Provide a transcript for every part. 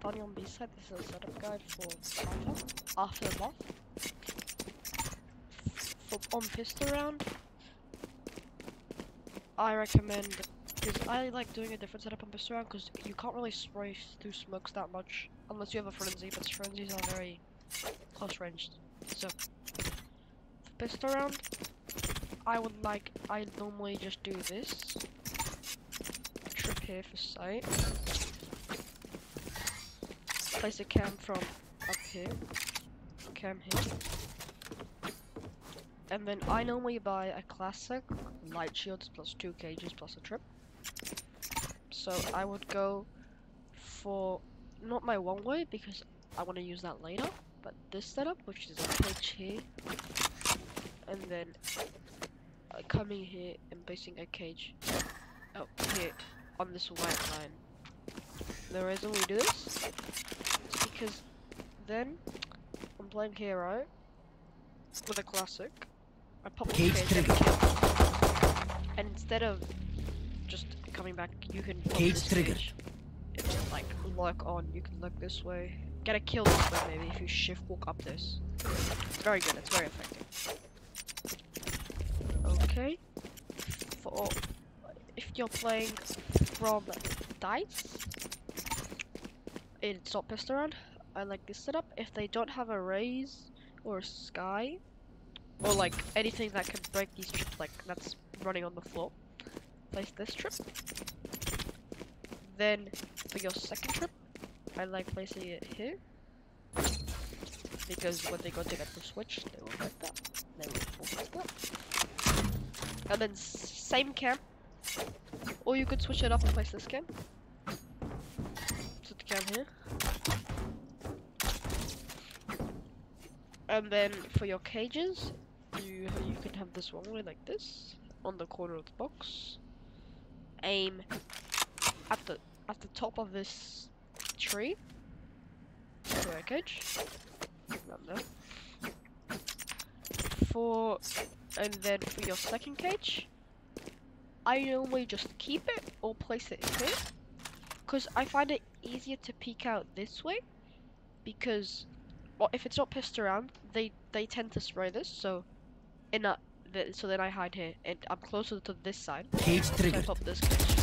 starting on B side, this is a setup guide for Cypher after the buff. On pistol round, I recommend, because I like doing a different setup on pistol round, because you can't really spray through smokes that much unless you have a frenzy, but frenzies are very close ranged. So for pistol round, I normally just do this. A trip here for sight. Place a cam from up here. Cam here. And then I normally buy a classic light shields plus 2 cages plus a trip. So I would go for not my one way because I want to use that later, but this setup, which is a cage here, and then coming here and placing a cage up here on this white line. The reason we do this is because then I'm playing here, right, with a classic. I pop the cage and instead of just coming back, you can pop this cage. It's like lock on. You can look this way. Get a kill this way maybe if you shift walk up this. It's very good. It's very effective. Okay. For if you're playing from dice, it's not pistol round. I like this setup. If they don't have a raise or a sky, or like anything that can break these trips, like that's running on the floor, place this trip. Then for your second trip, I like placing it here, because when they go to get the switch, they will get that. They will get that. And then same cam, or you could switch it up and place this cam. Put the cam here. And then for your cages, you can have this one way like this on the corner of the box. Aim at the top of this tree for a cage. And then for your second cage, I normally just keep it or place it here, because I find it easier to peek out this way, because if it's not pissed around, they tend to spray this, so so then I hide here and I'm closer to this side. Cage triggered. So I pop this cage.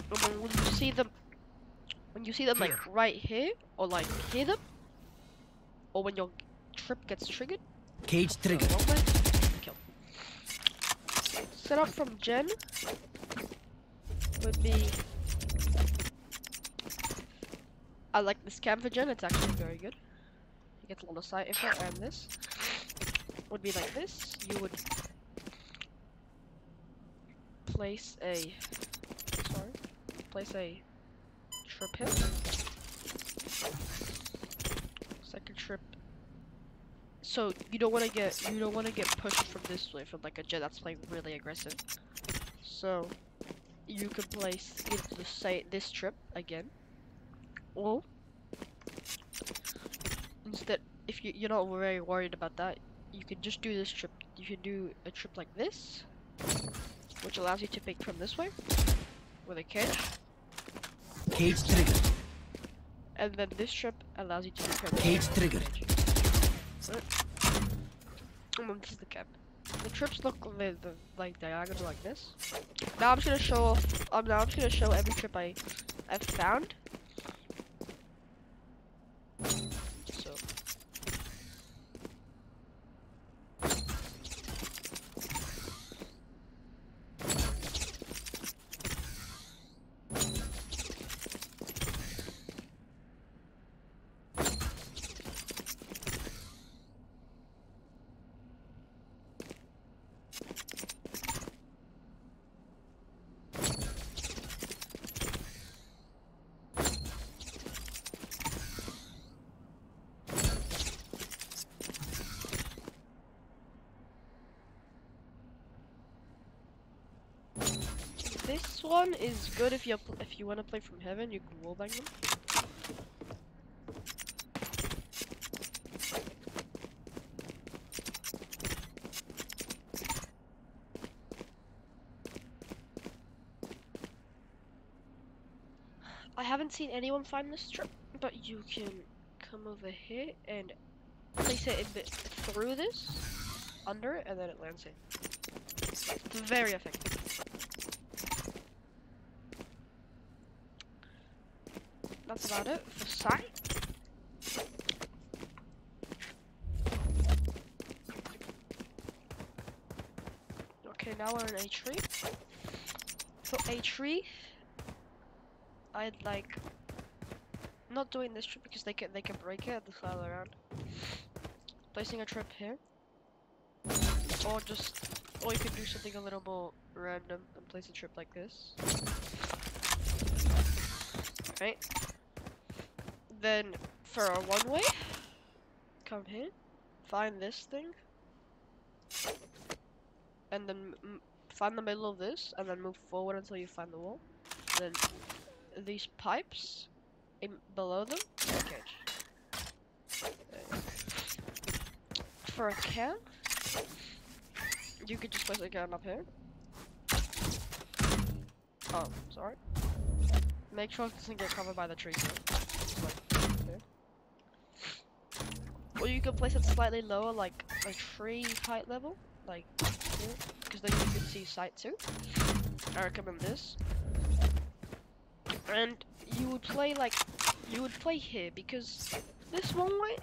And then when you see them like right here, or like hear them, or when your trip gets triggered, cage triggered. Kill. Setup from Gen would be, I like this cam for Gen. It's actually very good. You get a lot of sight info, and this would be like this. You would place a trip here. Second trip. So you don't want to get pushed from this way, from like a jet that's playing really aggressive. So you can place either this trip again, or instead, if you're not very worried about that, you can just do this trip. You can do a trip like this, which allows you to pick from this way with a cage. Cage triggered. And then this trip allows you to pick from cage triggered. And then this is the cap. The trips look like diagonal like this. Now I'm just gonna show off. Now I'm just gonna show every trip I've found. So. This one is good if you want to play from heaven. You can wallbang them. I haven't seen anyone find this trip, but you can come over here and place it in bit through this, under it, and then it lands here. It's very effective. That's about it for sight. Okay, now we're in a tree. For a tree, I'd like not doing this trip because they can break it the other way around. Placing a trip here, or you can do something a little more random and place a trip like this. Right. Then for a one-way, come here, find this thing, and then find the middle of this, and then move forward until you find the wall. Then these pipes below them, cage. For a can, you could just place a can up here. Oh, sorry. Make sure it doesn't get covered by the trees. Or you can place it slightly lower, like a tree height level, like here, because then you can see sight too. I recommend this. And you would play here because this one way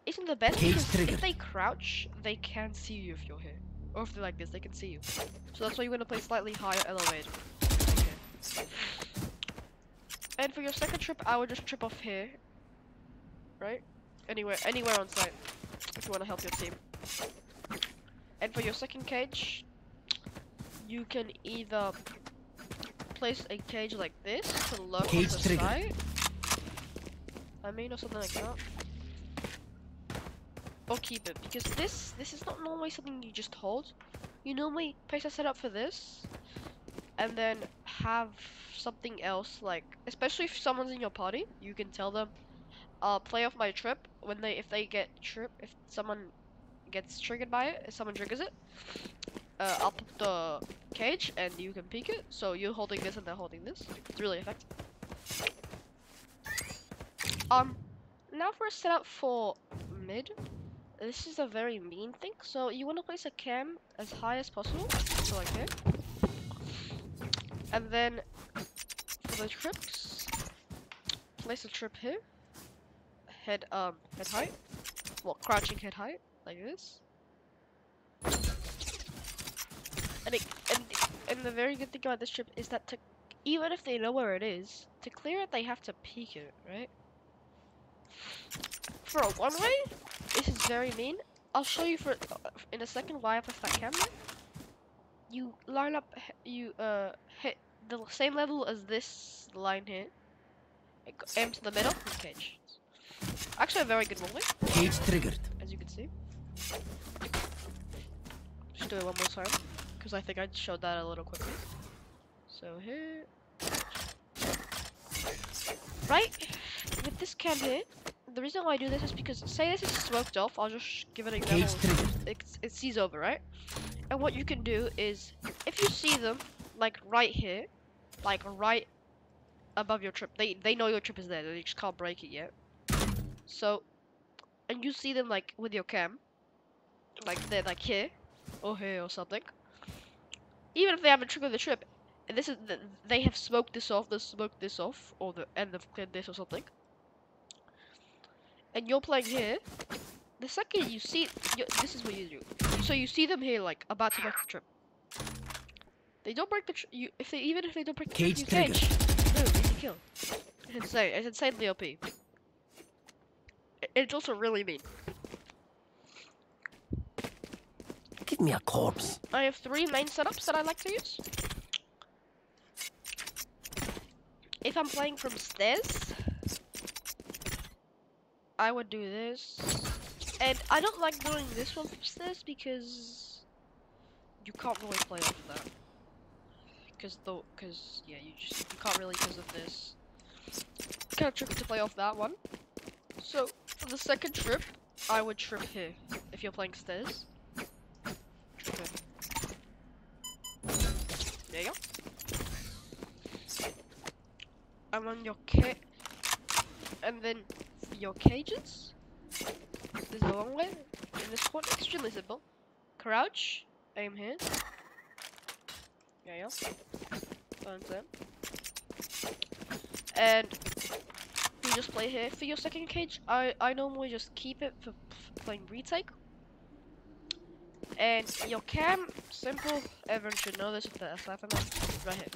isn't the best because if they crouch, they can see you if you're here. Or if they're like this, they can see you. So that's why you want to play slightly higher elevated. Okay. And for your second trip, I would just trip off here. Right? Anywhere on site. If you want to help your team. And for your second cage, you can either place a cage like this to lower off the side. Or something like that. Or keep it, because this is not normally something you just hold. You normally place a setup for this, and then have something else, like, especially if someone's in your party, you can tell them, play off my trip. If someone gets triggered by it, if someone triggers it, I'll put the cage and you can peek it. So you're holding this and they're holding this. It's really effective. Now for a setup for mid. This is a very mean thing. So you want to place a cam as high as possible, so like here. And then for the trips, place a trip here. Head height. Well, crouching head height, like this. And the very good thing about this trip is that even if they know where it is, to clear it they have to peek it, right? For a one-way, this is very mean. I'll show you in a second why I place that camera. You line up, you hit the same level as this line here. Aim to the middle and cage. Actually, a very good one-way. Cage triggered. As you can see. Just do it one more time, because I think I showed that a little quickly. So here, right with this cam here. The reason why I do this is because, say this is smoked off, I'll just give an example. It sees over, right? And what you can do is, if you see them, like right here, like right above your trip, they know your trip is there, they just can't break it yet. So, and you see them like with your cam, like they're like here, or here or something. Even if they haven't triggered the trip, and they have smoked this off, or they've cleared this or something. And you're playing here, the second you see, this is what you do. So you see them here, like, about to break the trip. They don't break the even if they don't break the cage, boom, easy kill. It's insane. It's insanely OP. It's also really mean. Give me a corpse. I have 3 main setups that I like to use. If I'm playing from stairs, I would do this. And I don't like doing this one from stairs because you can't really play off that. Because yeah, you can't really because of this. Kind of tricky to play off that one. So for the second trip, I would trip here if you're playing stairs. Trip here. There you go. and on your kit, and then for your cages, there's a long way. In this one, extremely simple. Crouch, aim here. Yeah. Turn them. And you just play here. For your second cage, I normally just keep it for playing retake. And your cam, simple, everyone should know this with the Cypher Ascent, right here.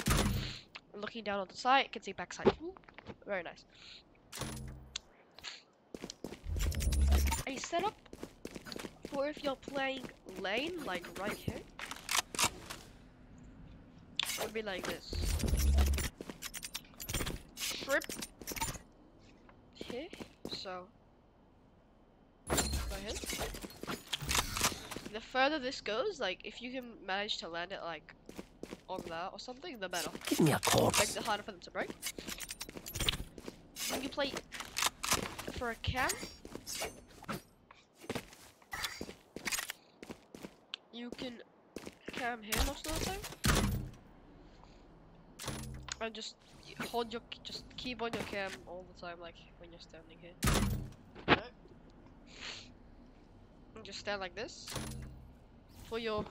Looking down on the side, you can see backside. Ooh, very nice. A setup for if you're playing lane, like right here, would be like this. Trip here, so right here. The further this goes, like if you can manage to land it like on that or something, the better. Give me a corpse. Makes it harder for them to break. When you play for a cam, you can cam here most of the time, and just hold your, just keep on your cam all the time, like when you're standing here. Right? And just stand like this for your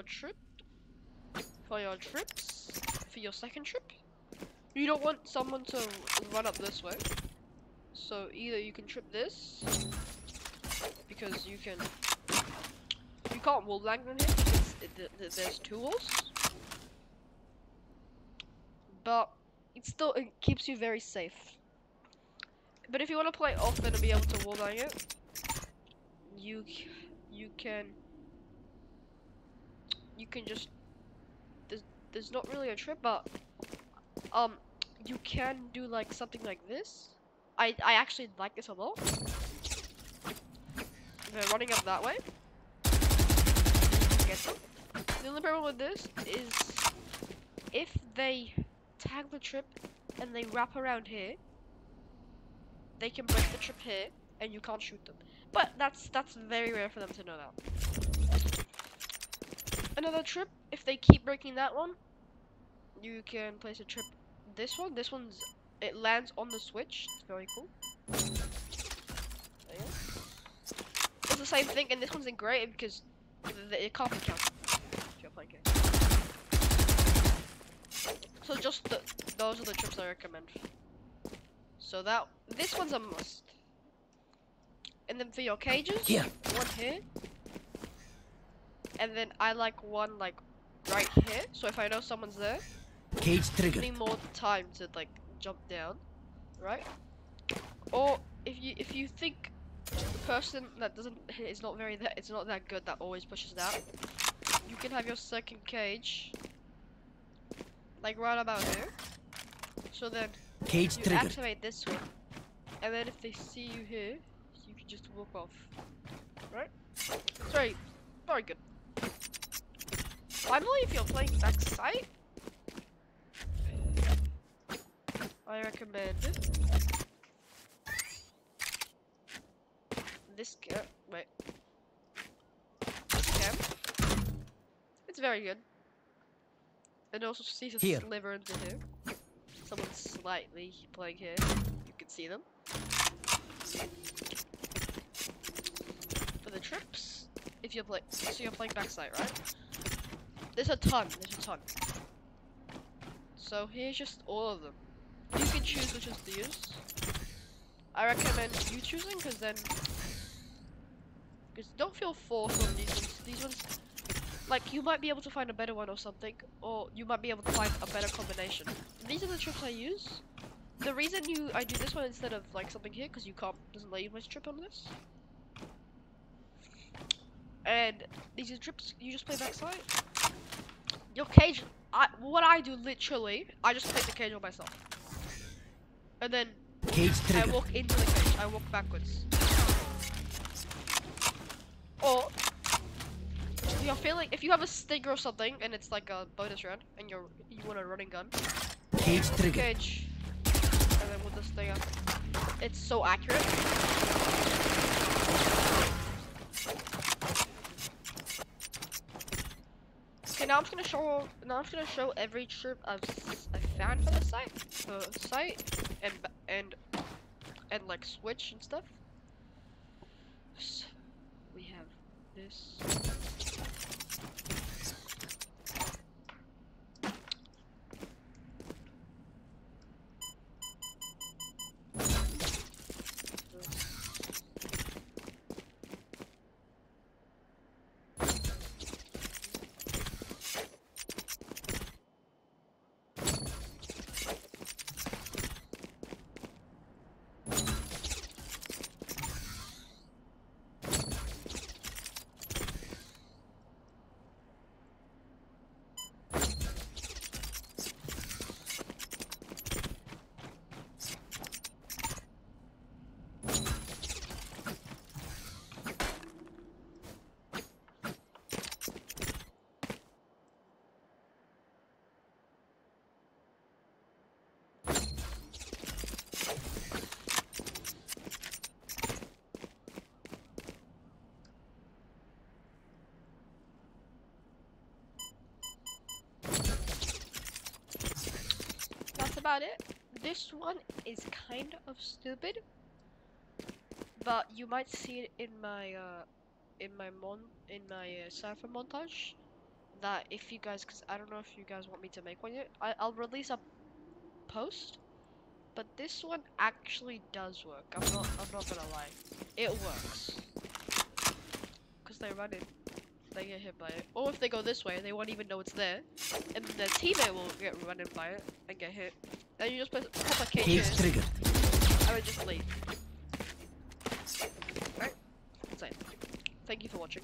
trip, for your trips, for your second trip. You don't want someone to run up this way, so either you can trip this because you can't wall blank them here because there's two walls, but it keeps you very safe. But if you want to play often and be able to wall bang it, you can just there's not really a trip, but you can do like something like this. I actually like this a lot. They're running up that way. Get them. The only problem with this is if they tag the trip and they wrap around here, they can break the trip here and you can't shoot them. But that's very rare for them to know that. Another trip, if they keep breaking that one, you can place a trip. This one's it lands on the switch. It's very cool. There you go. It's the same thing, and this one's great because it can't be counted if you're playing it. So just those are the trips I recommend. So this one's a must. And then for your cages, one here. And then I like one like right here. So if I know someone's there, Cage trigger. need more time to like jump down, right? Or if you think the person that it's not that good, that always pushes down, you can have your second cage like right about here. So then Cage you trigger. activate this one, and then if they see you here, you can just walk off, right? It's very good. Finally, if you're playing backside, I recommend this cam. Wait, this cam. It's very good. And also sees a sliver into here. Someone's slightly playing here. You can see them. For the trips, if you're playing, so you're playing backside, right? There's a ton. So here's just all of them. You can choose which ones to use. I recommend you choosing because don't feel forced on these ones. These ones, like you might be able to find a better one or something, or you might be able to find a better combination. These are the trips I use. The reason I do this one instead of like something here because doesn't let you much trip on this. And these are trips you just play backside. Your cage, what I do literally, I just play the cage on myself. And then I walk into the cage, I walk backwards. Or if you have a stinger or something and it's like a bonus round and you want a running gun, cage trigger. Cage, and then with the stinger, it's so accurate. Okay, now I'm just gonna show. Now I'm just gonna show every troop I found for the site, and like switch and stuff. So we have this. That's about it. This one is kind of stupid, but you might see it in my Cypher montage. That if you guys, cause I don't know if you guys want me to make one yet. I'll release a post, but this one actually does work. I'm not gonna lie, it works. Cause they run it, they get hit by it, or if they go this way, they won't even know it's there, and their teammate will get run in by it and get hit. Then you just pop a cage Cage triggered. I would just leave. Right? That's it. Thank you for watching.